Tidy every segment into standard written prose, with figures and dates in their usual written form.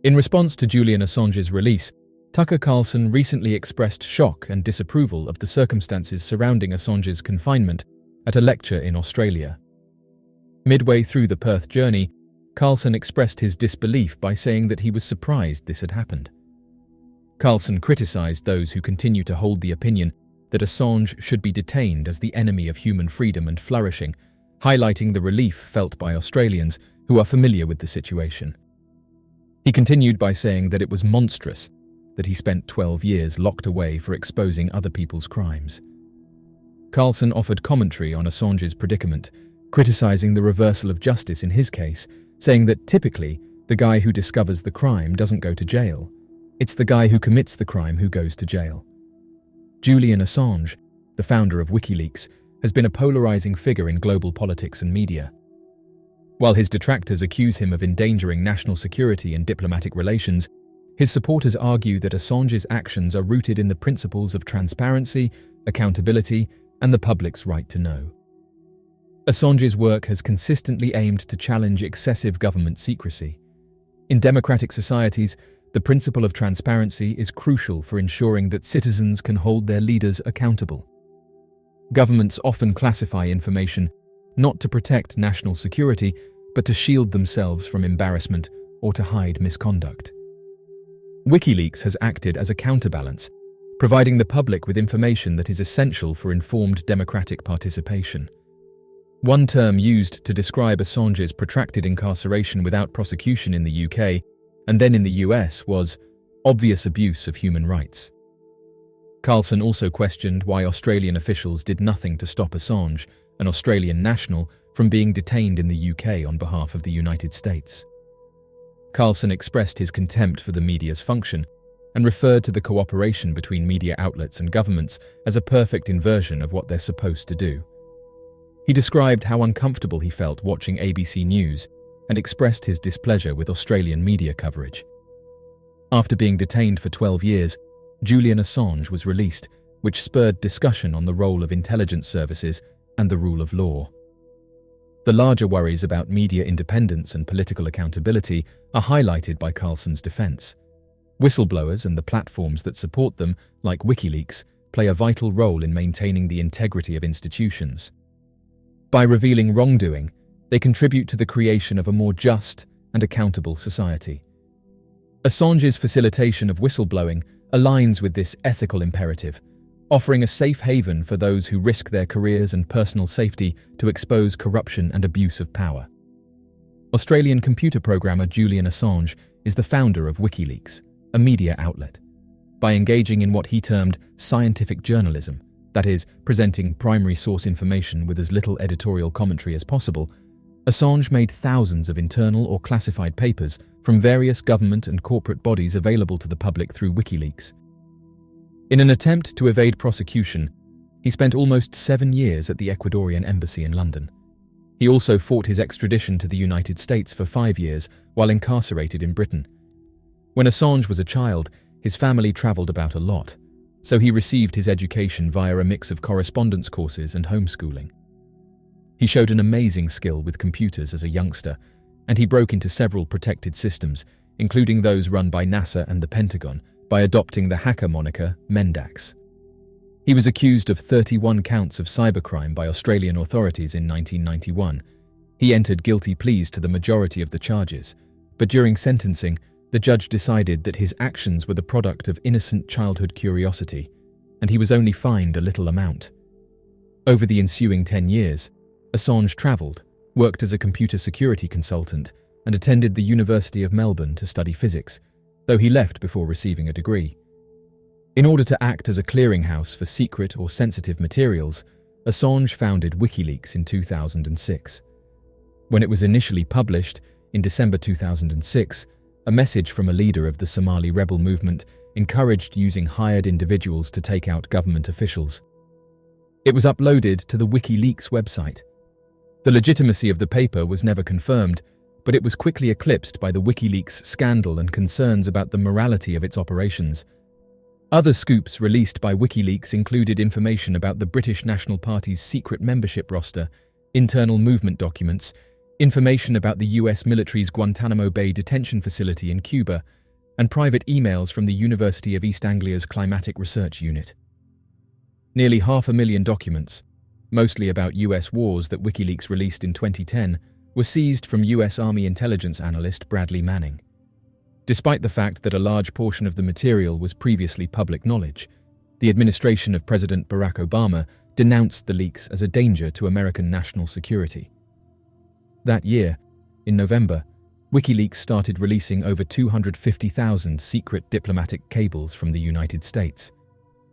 In response to Julian Assange's release, Tucker Carlson recently expressed shock and disapproval of the circumstances surrounding Assange's confinement at a lecture in Australia. Midway through the Perth journey, Carlson expressed his disbelief by saying that he was surprised this had happened. Carlson criticised those who continue to hold the opinion that Assange should be detained as the enemy of human freedom and flourishing, highlighting the relief felt by Australians who are familiar with the situation. He continued by saying that it was monstrous that he spent 12 years locked away for exposing other people's crimes. Carlson offered commentary on Assange's predicament, criticising the reversal of justice in his case, saying that typically the guy who discovers the crime doesn't go to jail. It's the guy who commits the crime who goes to jail. Julian Assange, the founder of WikiLeaks, has been a polarizing figure in global politics and media. While his detractors accuse him of endangering national security and diplomatic relations, his supporters argue that Assange's actions are rooted in the principles of transparency, accountability, and the public's right to know. Assange's work has consistently aimed to challenge excessive government secrecy. In democratic societies, the principle of transparency is crucial for ensuring that citizens can hold their leaders accountable. Governments often classify information not to protect national security, but to shield themselves from embarrassment or to hide misconduct. WikiLeaks has acted as a counterbalance, providing the public with information that is essential for informed democratic participation. One term used to describe Assange's protracted incarceration without prosecution in the UK and then in the US was obvious abuse of human rights. Carlson also questioned why Australian officials did nothing to stop Assange, an Australian national, from being detained in the UK on behalf of the United States. Carlson expressed his contempt for the media's function and referred to the cooperation between media outlets and governments as a perfect inversion of what they're supposed to do. He described how uncomfortable he felt watching ABC News and expressed his displeasure with Australian media coverage. After being detained for 12 years, Julian Assange was released, which spurred discussion on the role of intelligence services and the rule of law. The larger worries about media independence and political accountability are highlighted by Carlson's defense. Whistleblowers and the platforms that support them, like WikiLeaks, play a vital role in maintaining the integrity of institutions. By revealing wrongdoing, they contribute to the creation of a more just and accountable society. Assange's facilitation of whistleblowing aligns with this ethical imperative, offering a safe haven for those who risk their careers and personal safety to expose corruption and abuse of power. Australian computer programmer Julian Assange is the founder of WikiLeaks, a media outlet. By engaging in what he termed scientific journalism, that is, presenting primary source information with as little editorial commentary as possible, Assange made thousands of internal or classified papers from various government and corporate bodies available to the public through WikiLeaks. In an attempt to evade prosecution, he spent almost 7 years at the Ecuadorian embassy in London. He also fought his extradition to the United States for 5 years while incarcerated in Britain. When Assange was a child, his family travelled about a lot, so he received his education via a mix of correspondence courses and homeschooling. He showed an amazing skill with computers as a youngster, and he broke into several protected systems, including those run by NASA and the Pentagon, by adopting the hacker moniker Mendax. He was accused of 31 counts of cybercrime by Australian authorities in 1991. He entered guilty pleas to the majority of the charges, but during sentencing, the judge decided that his actions were the product of innocent childhood curiosity, and he was only fined a little amount. Over the ensuing 10 years, Assange travelled, worked as a computer security consultant, and attended the University of Melbourne to study physics, though he left before receiving a degree. In order to act as a clearinghouse for secret or sensitive materials, Assange founded WikiLeaks in 2006. When it was initially published, in December 2006, a message from a leader of the Somali rebel movement encouraged using hired individuals to take out government officials. It was uploaded to the WikiLeaks website. The legitimacy of the paper was never confirmed, but it was quickly eclipsed by the WikiLeaks scandal and concerns about the morality of its operations. Other scoops released by WikiLeaks included information about the British National Party's secret membership roster, internal movement documents, information about the US military's Guantanamo Bay detention facility in Cuba, and private emails from the University of East Anglia's Climatic Research Unit. Nearly 500,000 documents, mostly about US wars that WikiLeaks released in 2010, were seized from US Army intelligence analyst Bradley Manning. Despite the fact that a large portion of the material was previously public knowledge, the administration of President Barack Obama denounced the leaks as a danger to American national security. That year, in November, WikiLeaks started releasing over 250,000 secret diplomatic cables from the United States.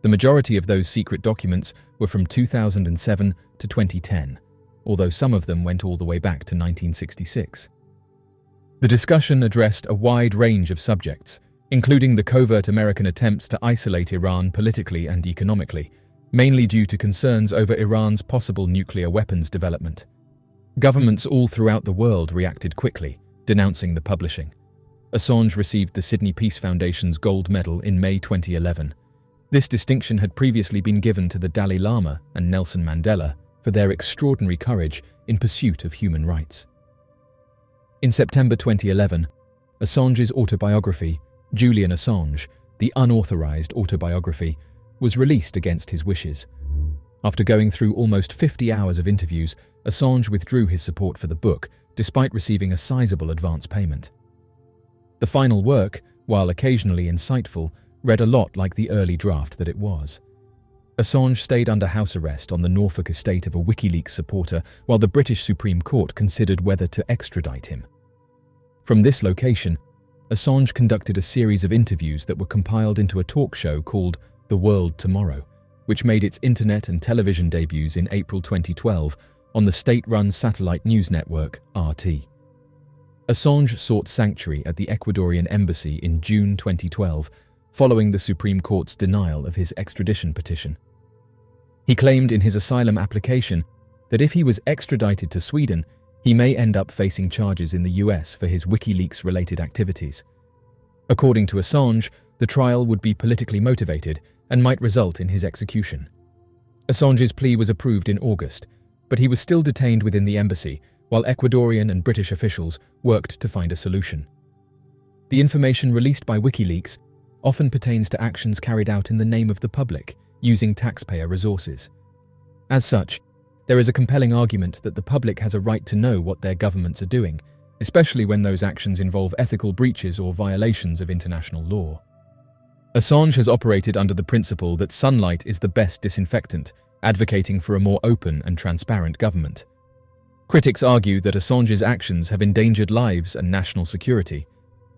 The majority of those secret documents were from 2007 to 2010, although some of them went all the way back to 1966. The discussion addressed a wide range of subjects, including the covert American attempts to isolate Iran politically and economically, mainly due to concerns over Iran's possible nuclear weapons development. Governments all throughout the world reacted quickly, denouncing the publishing. Assange received the Sydney Peace Foundation's Gold Medal in May 2011. This distinction had previously been given to the Dalai Lama and Nelson Mandela for their extraordinary courage in pursuit of human rights. In September 2011, Assange's autobiography, Julian Assange, the unauthorized autobiography, was released against his wishes. After going through almost 50 hours of interviews, Assange withdrew his support for the book, despite receiving a sizable advance payment. The final work, while occasionally insightful, read a lot like the early draft that it was. Assange stayed under house arrest on the Norfolk estate of a WikiLeaks supporter while the British Supreme Court considered whether to extradite him. From this location, Assange conducted a series of interviews that were compiled into a talk show called The World Tomorrow, which made its internet and television debuts in April 2012 on the state-run satellite news network RT. Assange sought sanctuary at the Ecuadorian embassy in June 2012, following the Supreme Court's denial of his extradition petition. He claimed in his asylum application that if he was extradited to Sweden, he may end up facing charges in the US for his WikiLeaks-related activities. According to Assange, the trial would be politically motivated and might result in his execution. Assange's plea was approved in August, but he was still detained within the embassy while Ecuadorian and British officials worked to find a solution. The information released by WikiLeaks often pertains to actions carried out in the name of the public, using taxpayer resources. As such, there is a compelling argument that the public has a right to know what their governments are doing, especially when those actions involve ethical breaches or violations of international law. Assange has operated under the principle that sunlight is the best disinfectant, advocating for a more open and transparent government. Critics argue that Assange's actions have endangered lives and national security.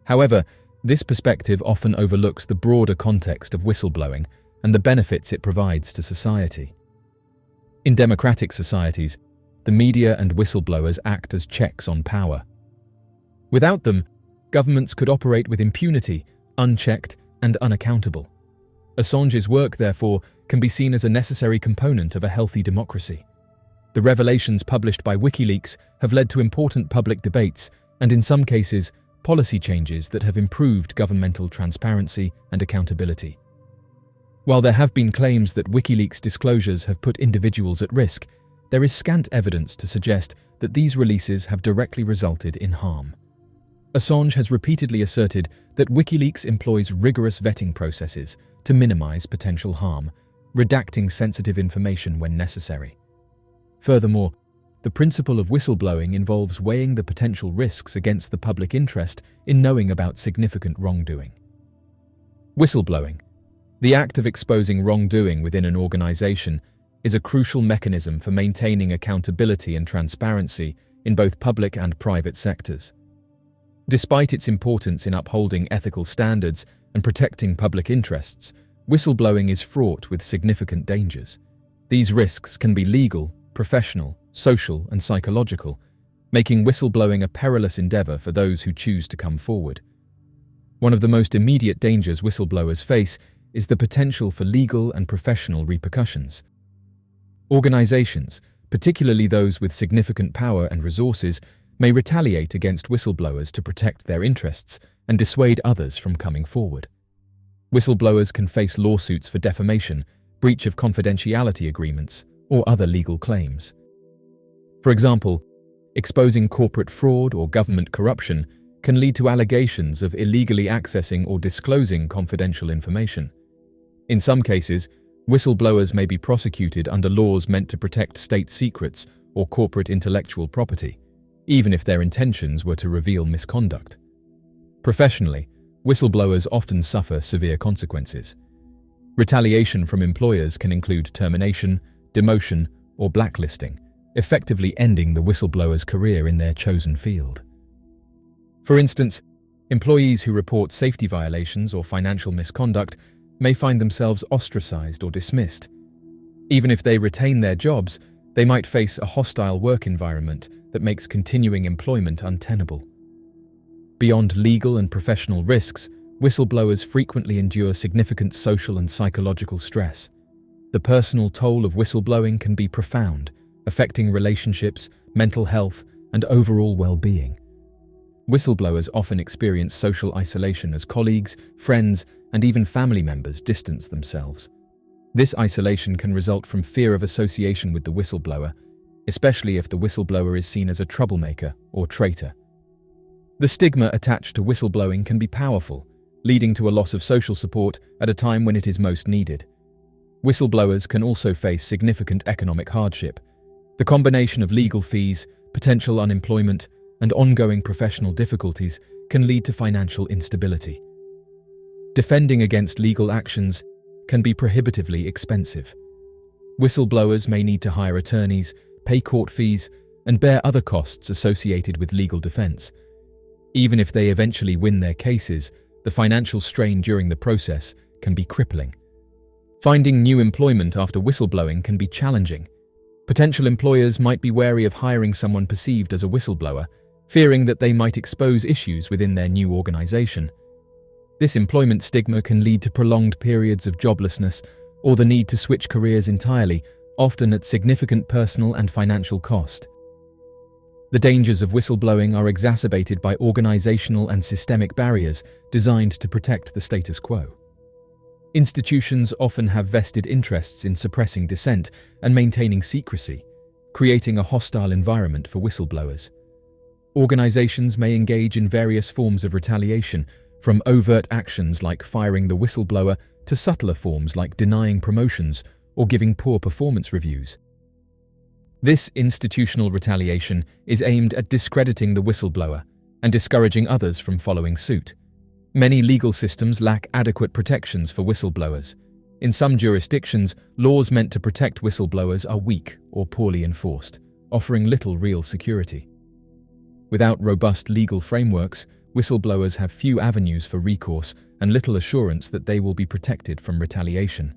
However, this perspective often overlooks the broader context of whistleblowing and the benefits it provides to society. In democratic societies, the media and whistleblowers act as checks on power. Without them, governments could operate with impunity, unchecked and unaccountable. Assange's work, therefore, can be seen as a necessary component of a healthy democracy. The revelations published by WikiLeaks have led to important public debates and, in some cases, policy changes that have improved governmental transparency and accountability. While there have been claims that WikiLeaks disclosures have put individuals at risk, there is scant evidence to suggest that these releases have directly resulted in harm. Assange has repeatedly asserted that WikiLeaks employs rigorous vetting processes to minimize potential harm, redacting sensitive information when necessary. Furthermore, the principle of whistleblowing involves weighing the potential risks against the public interest in knowing about significant wrongdoing. Whistleblowing, the act of exposing wrongdoing within an organization, is a crucial mechanism for maintaining accountability and transparency in both public and private sectors. Despite its importance in upholding ethical standards and protecting public interests, whistleblowing is fraught with significant dangers. These risks can be legal, professional, social, and psychological, making whistleblowing a perilous endeavor for those who choose to come forward. One of the most immediate dangers whistleblowers face is the potential for legal and professional repercussions. Organizations, particularly those with significant power and resources, may retaliate against whistleblowers to protect their interests and dissuade others from coming forward. Whistleblowers can face lawsuits for defamation, breach of confidentiality agreements, or other legal claims. For example, Exposing corporate fraud or government corruption can lead to allegations of illegally accessing or disclosing confidential information. In some cases, whistleblowers may be prosecuted under laws meant to protect state secrets or corporate intellectual property, even if their intentions were to reveal misconduct. Professionally, whistleblowers often suffer severe consequences. Retaliation from employers can include termination, demotion, or blacklisting, effectively ending the whistleblower's career in their chosen field. For instance, employees who report safety violations or financial misconduct may find themselves ostracized or dismissed. Even if they retain their jobs, they might face a hostile work environment that makes continuing employment untenable. Beyond legal and professional risks, whistleblowers frequently endure significant social and psychological stress. The personal toll of whistleblowing can be profound, affecting relationships, mental health, and overall well-being. Whistleblowers often experience social isolation as colleagues, friends, and even family members distance themselves. This isolation can result from fear of association with the whistleblower, especially if the whistleblower is seen as a troublemaker or traitor. The stigma attached to whistleblowing can be powerful, leading to a loss of social support at a time when it is most needed. Whistleblowers can also face significant economic hardship. The combination of legal fees, potential unemployment, and ongoing professional difficulties can lead to financial instability. Defending against legal actions can be prohibitively expensive. Whistleblowers may need to hire attorneys, pay court fees, and bear other costs associated with legal defense. Even if they eventually win their cases, the financial strain during the process can be crippling. Finding new employment after whistleblowing can be challenging. Potential employers might be wary of hiring someone perceived as a whistleblower, fearing that they might expose issues within their new organization. This employment stigma can lead to prolonged periods of joblessness or the need to switch careers entirely, often at significant personal and financial cost. The dangers of whistleblowing are exacerbated by organizational and systemic barriers designed to protect the status quo. Institutions often have vested interests in suppressing dissent and maintaining secrecy, creating a hostile environment for whistleblowers. Organizations may engage in various forms of retaliation, from overt actions like firing the whistleblower to subtler forms like denying promotions or giving poor performance reviews. This institutional retaliation is aimed at discrediting the whistleblower and discouraging others from following suit. Many legal systems lack adequate protections for whistleblowers. In some jurisdictions, laws meant to protect whistleblowers are weak or poorly enforced, offering little real security. Without robust legal frameworks, whistleblowers have few avenues for recourse and little assurance that they will be protected from retaliation.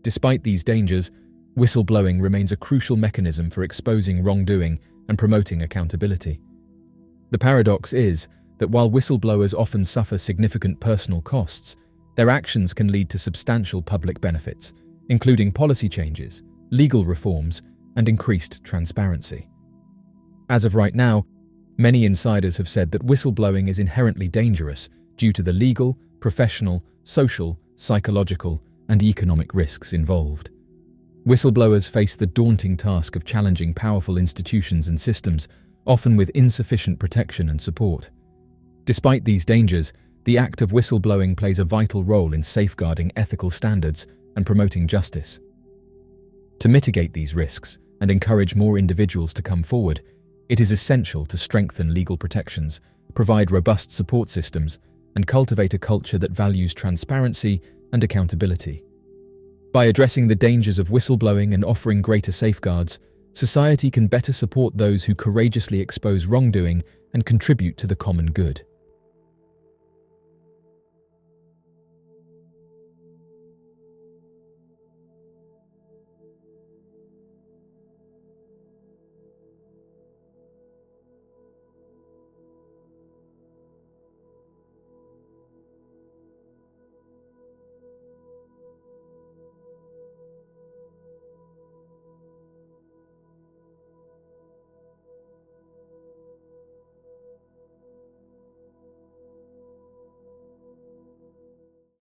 Despite these dangers, whistleblowing remains a crucial mechanism for exposing wrongdoing and promoting accountability. The paradox is that while whistleblowers often suffer significant personal costs, their actions can lead to substantial public benefits, including policy changes, legal reforms, and increased transparency. As of right now, many insiders have said that whistleblowing is inherently dangerous due to the legal, professional, social, psychological, and economic risks involved. Whistleblowers face the daunting task of challenging powerful institutions and systems, often with insufficient protection and support. Despite these dangers, the act of whistleblowing plays a vital role in safeguarding ethical standards and promoting justice. To mitigate these risks and encourage more individuals to come forward, it is essential to strengthen legal protections, provide robust support systems, and cultivate a culture that values transparency and accountability. By addressing the dangers of whistleblowing and offering greater safeguards, society can better support those who courageously expose wrongdoing and contribute to the common good.